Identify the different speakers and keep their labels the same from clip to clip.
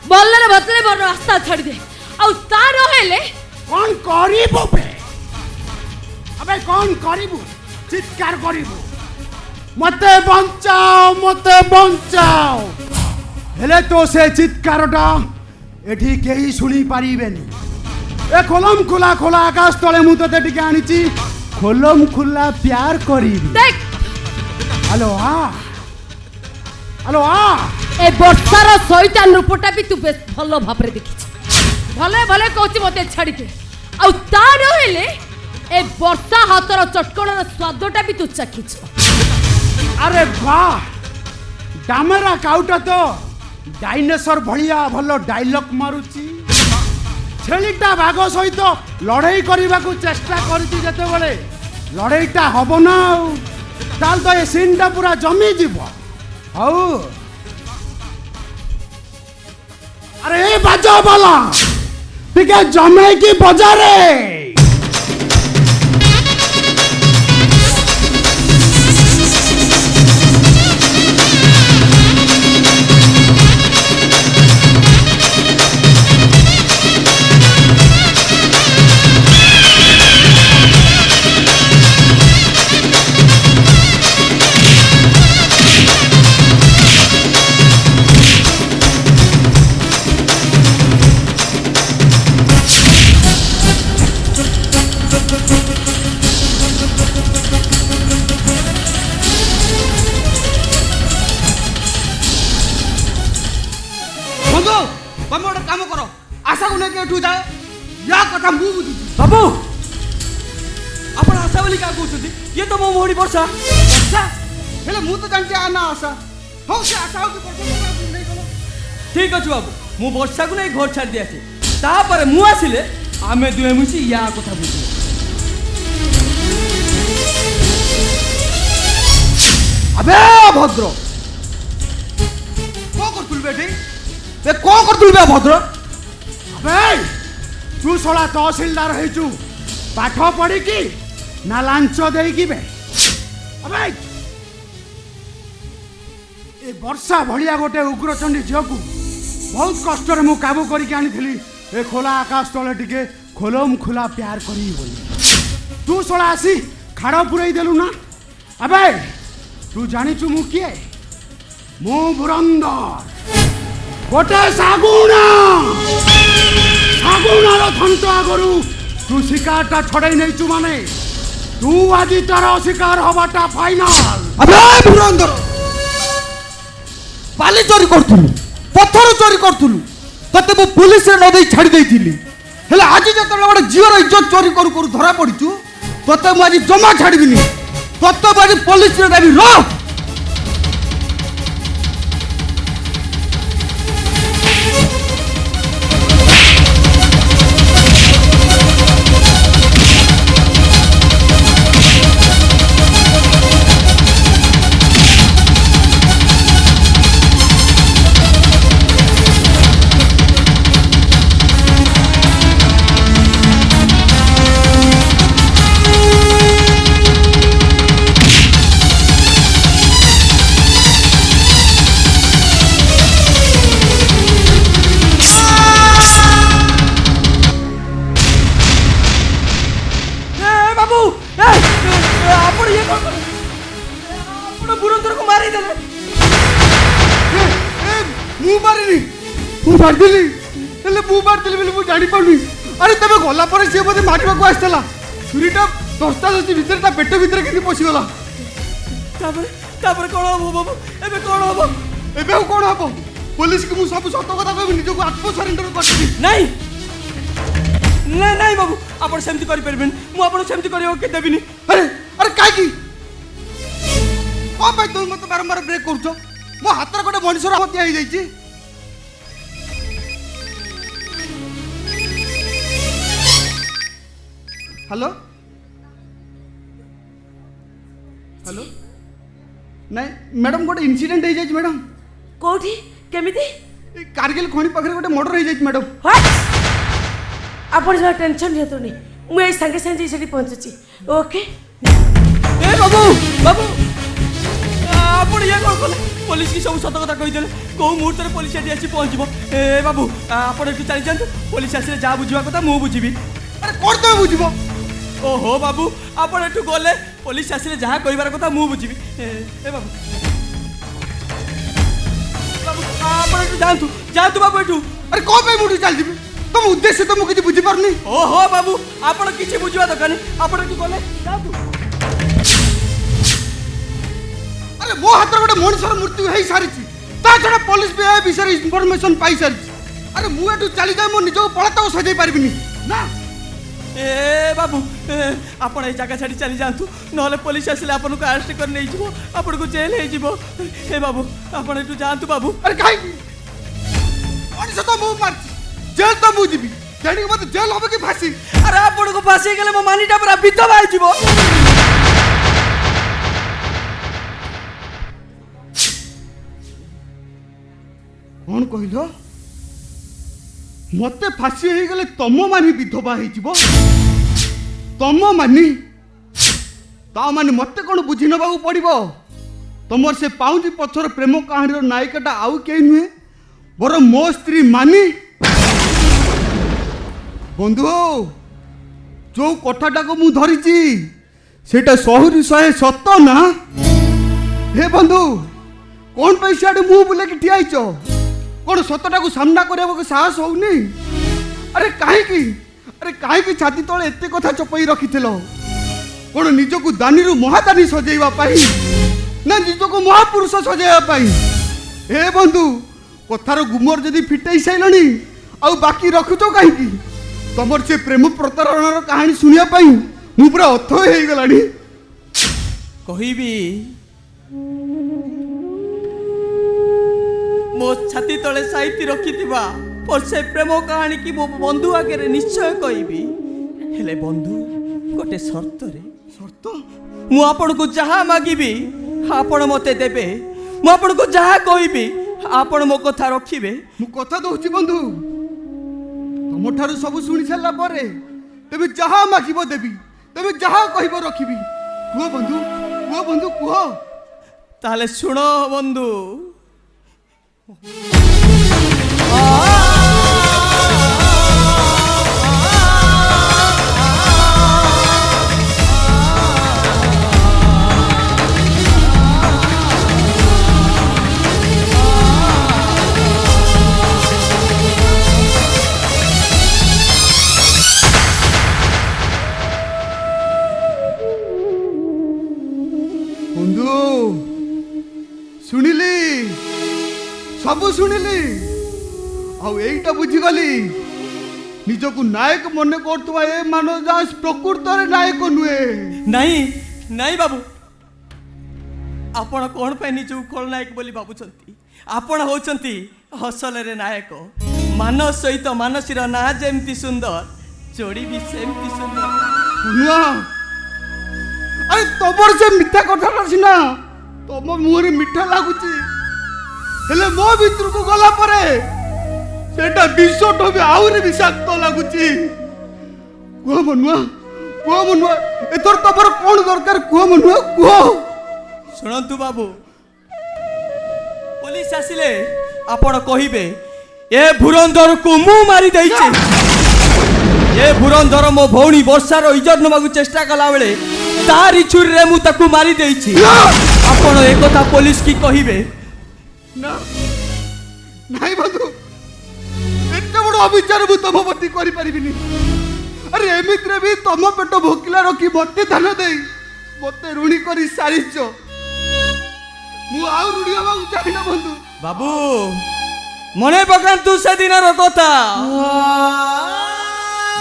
Speaker 1: बल्लर बतले मोर रास्ता छाड़ी दे आ ता नहेले
Speaker 2: कौन करिबो बे अबे कौन करिबो चित्कार करिबो मते बंचाओ हेले तो से चित्कारटा एठी केही सुनी पारिबेनी ए खोलम खुला खोला आकाश तले मु तते टिके आनिची खोलम खुला प्यार करिबी
Speaker 1: देख
Speaker 2: हेलो आ
Speaker 1: ए वर्षार शैतान रूपटा भी तू बेस भलो भाबरे देखिछ भले भले कहछि मते छाड़ी दे आ ता नहेले ए वर्षा हातर चटकणर स्वादटा भी तू चाखिछ
Speaker 2: अरे वाह डामेरा काउटा तो डायनासोर भलिया भलो डायलॉग मारुची छेलीटा बाघ सहित लड़ाई करने को चेष्टा करती जते बड़े लड़ाईटा हब ना ताल तो ये सीनटा पूरा जमी जीव हाउ अरे ए बाजा वाला टिके जमे की बजारे
Speaker 3: बाबू आपण आशा बोली क्या कहते ये तो मो मोहड़ी वर्षा वर्षा हेले मु तो जानते आना आशा हो से आशा हो कि वर्षा नहीं कलो ठीक अछि बाबू मु वर्षा को नहीं घर छाड़ दियासी ता पर मु आसिले आमे दुए मिसी या कथा बुझी
Speaker 2: अबे भद्र
Speaker 3: को करतुल बेटी बे को करतुल बे भद्र
Speaker 2: अबे तू सोला तहसीलदार हेचु पाठ पढ़ी की ना लांच दे की बे अबे ए वर्षा भलिया गोटे उग्रचंडी झील को बहुत कष्ट मु काबू करके आनी ए खोला आकाश तले टिके खोलम खुला प्यार करी बोली तू सोला आसी खाड़ पुरई देलु ना अबे तू जानिचु मु किए मु बुरंदर गोटे सागुना सागुनार थंत आगरू तू शिकारटा छड़ाई नहीं माने तू आज तार शिकार हवाटा फाइनल
Speaker 3: अबे बुरंदर बाली चोरी करथुलु पत्थर चोरी करथुलु तते मु पुलिस रे न देई छाड़ी देइथिली हेले आज जतले बड जीवर इज्जत चोरी करू करू धरा पड़िचु तते मु आज जमा छाड़बिनी तते बाजी पुलिस रे देबी रो मारदिली हेले मु मारदिली बोली मु जानि पाउनी अरे तबे गला पर से बोते मारबा को आस्तला छुरीटा दस्ता दस्ती भीतर ता पेट भीतर केनी पसी गला तापर कोन हो बाबू एबे कोन हो एबे कोन हो पुलिस के मु सब सत कथा कहबी निजो को आत्म सरेंडर करबी नहीं नहीं नहीं बाबू आपण सेमति करि परबेन मु आपण सेमति करियो के देबिनी अरे अरे काई की ओ भाई तू मत बारंबार ब्रेक करछो मो हातर गोटे मनुष्यर हत्या हो जाइछि हेलो हेलो नहीं मैडम गोटे इनसीडेंट हो जाइए मैडम
Speaker 1: कोठी केमिति
Speaker 3: कारगिल खणी पाखरे गोटे मर्डर हो जाइए मैडम
Speaker 1: आपण जो टेंशन लेतोनी मु ए संगे संगे सेठी पहुंचुची ओके
Speaker 3: ए बाबू बाबू आपण ये कोन पुलिस की सब सत कथा कहीदेले कौ मुहूर्त पुलिस एटी आसी पहुँचब ए बाबू आपण एठू चली जातु पुलिस आसिले जहाँ बुझा कथा मु बुझी
Speaker 2: अरे कौन तुम बुझब
Speaker 3: ओहो बाबू आपण एठू गले पुलिस आसिले जहाँ कहबार कथा मु बुझी ए बाबू बाबू आपण एठू जातु जातु बाबू एठू
Speaker 2: अरे कौन पे मुझे चल जीबी तुम उद्देश्य तो मुझे बुझी पारनी
Speaker 3: ओहो बाबू आपण किसी बुझवा दरकार नहीं आपण एठू गले जातु
Speaker 2: अरे मो हाथ गोटे मनुष्यर मृत्यु हो सारी ता छड़ा पुलिस भी ए विषय इनफॉरमेशन पाई सारी अरे मु एठू चली जाए मो निजो पळता सजाई पारबिनी ना
Speaker 3: ए बाबू आपण ए जगह छाड़ी चली जातु नहले पुलिस आसिले आपण को अरेस्ट कर नै जिवो आपण को जेल हे जिवो ए बाबू आपण एठू जातु बाबू
Speaker 2: अरे काई मनुष्य तो मु मार जेल तो मु जीबी जानी मत जेल होबे कि फांसी
Speaker 3: अरे आपण को फांसी गेले मो मानीटा पूरा विधवा हे जिवो
Speaker 2: कौन कहलो मते फांसी हो गले तम मानी विधवा हो तम मानी ता मानी मते कौन बुझी नबा पड़ो तुमर से पाउजी पथर प्रेम कहानी नायिकाटा आउ के नुहे बर मो स्त्री मानी बंधु जो कथाटा को मु धरी सेटा 100 ना हे बंधु कौन पैसा मुँह बुले कि ठिया कौन सतटा को सामना करने साहस होनी अरे कहीं छाती तले एत कथा चपई रखी कौन निजक दानी रु महादानी सजेवाई ना निजक महापुरुष सजेवाई हे बंधु कथार गुमर जदि फिटई सारे आ बाकी रखुच कहीं तुम से प्रेम प्रतारण कहानी शुणा मु पूरा अथय हो गला
Speaker 3: कहबी मो छाती तले साइती रखिथिबा और से प्रेम कहानी की मो बंधु आगे निश्चय कहबी हेले बंधु गोटे शर्त रे
Speaker 2: शर्त
Speaker 3: मु आपण को जहाँ मागिबी आपण मते देबे मु आपण को जहाँ कहबी आपण मो कथा रखिबे
Speaker 2: मु कथा दउची बंधु तुम ठारू सब सुनी सारा पर तेबे जहाँ मागिबो देबी तेबे जहाँ कहबो रखिबी कुह बंधु कुह
Speaker 3: ताले सुनो बंधु
Speaker 2: बंधु शुणिली सब शुणिली आईटा बुझीगली निजक नायक मन कर ए मानव दास प्रकृत नायक नुहे
Speaker 3: नहीं नहीं बाबू आपण कौन पे निज खलनायक बोली भावुंट आपण होचंती हसल रे नायक मान सहित मानसीर ना जेमती सुंदर जोड़ी भी सेमती सुंदर
Speaker 2: अरे तमर से मिठा कथा सीना तुम मुहरे मिठा लगुच हेले मो भीतर को गला परे सेटा विषठो भी आउरी विषाक्त लगुच कुह मनुआ एथर तमर कौन दरकार कुह मनुआ कुह
Speaker 3: शुणु बाबू पुलिस आसिले आपण कहिबे ए भुरंधर को मु मारी देइछे ए भुरंधर मो भौणी वर्षार इज्जत नबाकू चेष्टा कला बेले तारी छुरी रे मु ताकू मारी देइछी आपण ए कथा पुलिस की कहिबे
Speaker 2: ना नहीं बंधु एते बड़ अविचार मु तम प्रति करि परिबिनी अरे एमित्रे भी तम पेट भोकिला रखी मते धन दे मते ऋणी करी सारिच मु आउ ऋणी हवा चाहिना बंधु
Speaker 3: बाबू मने पकांतु से दिनर कथा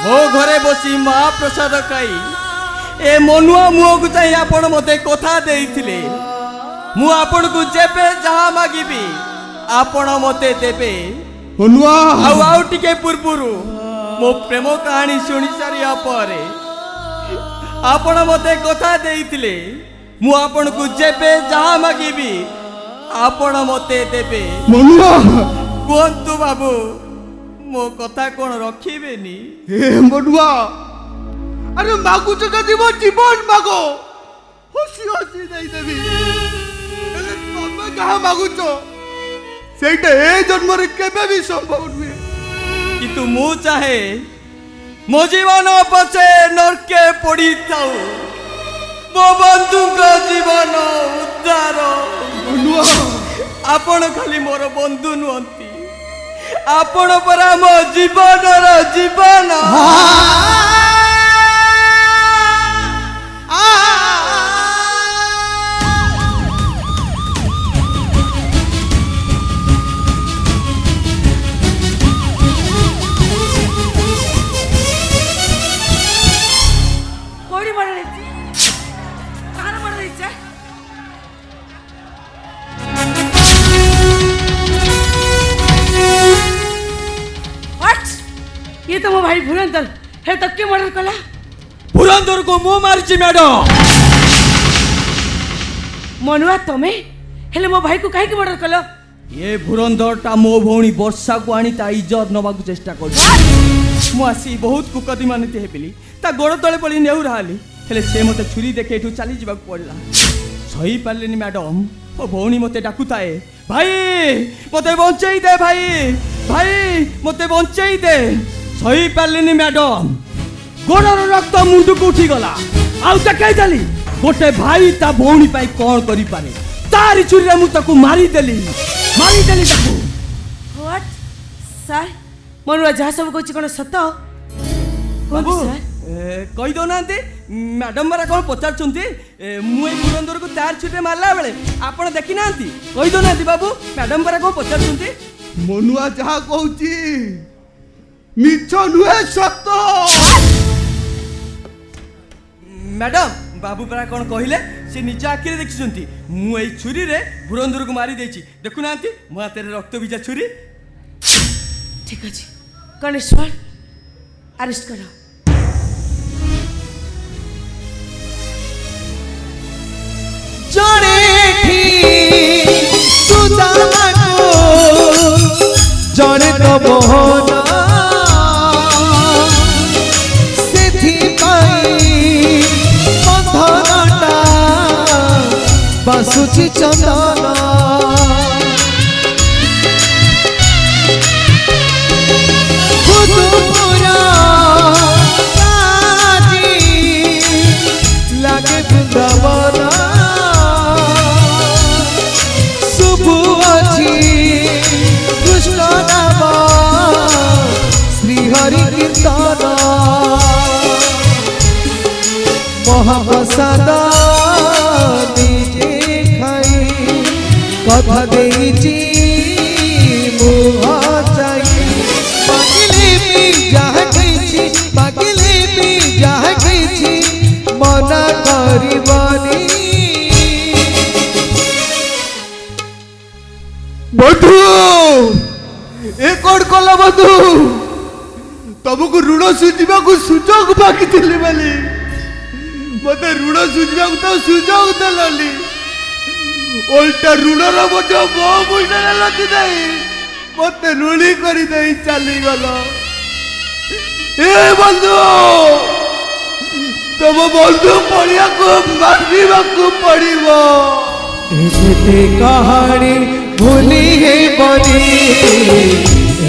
Speaker 3: मो घरे बसी महाप्रसाद खाई ए मनुआ मुह को चाहे आपण मते कथा देइथिले मु आपण को जेबे जहा मागिबी आपण मते देबे
Speaker 2: मनुआ
Speaker 3: आउ टिके पुरपुरु मो प्रेम कहानी सुनी सारिया परे आपण मते कथा देइथिले मु आपण को जेबे जहा मागिबी आपण मते देबे
Speaker 2: मनुआ
Speaker 3: कोंतु बाबू मो कथा कोन रखिबेनी
Speaker 2: हे मनुआ अरे मागु जगह जीवन मागो हसी हसी नहीं देवी तमे
Speaker 3: कहा मागुच सेटा ए जन्म रे केबे भी संभव नुहे किंतु मु चाहे मो जीवन पछे नरके पड़ी थाउ मो बंधु का जीवन उद्धार आपण खाली मोर बंधु नुहंती आपण परा मो जीवन रो जीवन
Speaker 1: ये तो मो भाई भुरंदर हे तक के मर्डर कला
Speaker 3: भुरंदर को मो मारची मैडम
Speaker 1: मनुआ तमे हेले मो भाई को काहे के मर्डर कलो
Speaker 3: ये भुरंदर ता मो भौणी वर्षा को आनी ता इज्जत नबा को चेष्टा कर मु आसी बहुत कुकति मानते हेबिली ता गोड़ तळे पड़ी नेउ रहली हेले से मते छुरी देखे एठू चली जीवा पड़ला सही पारलेनी मैडम ओ भौणी मते डाकुताए भाई मते बंचई दे भाई मते बंचई दे सही पारलेनी मैडम गोड़र रक्त मुंडू को उठी गला आउ ता कहि दली गोटे भाई ता भौणी पाई कोन करि पारे तारी छुरी रे मु ताकू मारी देली ताकू
Speaker 1: व्हाट सर मनुआ जहा सब कोची कोन सत
Speaker 3: बाबू कहि दो नांती मैडम मारा कोन पचार छुंती मु ए भुरंदर को तार छुरी मारला बेले आपण देखि नांती कहि दो नांती बाबू मैडम मारा कोन पचार छुंती मनुआ जहा कहूची मिछ नुहे सत मैडम बाबू परा कौन कहले से निज आखिरे देखिछंती मु एई छुरी रे भुरंदर को मारी देछि देखु नांती मो हाथ रे रक्त बीजा छुरी
Speaker 1: ठीक अछि कनेश्वर अरेस्ट करो
Speaker 4: जड़े तू जाना को जड़े तो मोहना बासुची चंदना खुदपुरा काजी लागे बृंदावना सुबु अछि कृष्ण नाम श्री हरि कीर्तन महाप्रसाद कथा देची मुह चाही बागिले भी जहाँ गईची बागिले भी जहाँ गईची मना करिबनी
Speaker 3: बधु ए कोड कला बधु तुमको ऋण सुझिबा को सुजोग बाकी थिले बाली मते ऋण सुझिबा को तो सुजोग देलली ओल्टा ऋणर बोझ मो मुंडे लदी नहीं मत ऋणी कर चली गल ए बंधु तुम बंधु पड़िया को मारिबा को पड़िबो
Speaker 4: एते कहानी भूली है बनी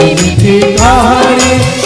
Speaker 4: एते कहानी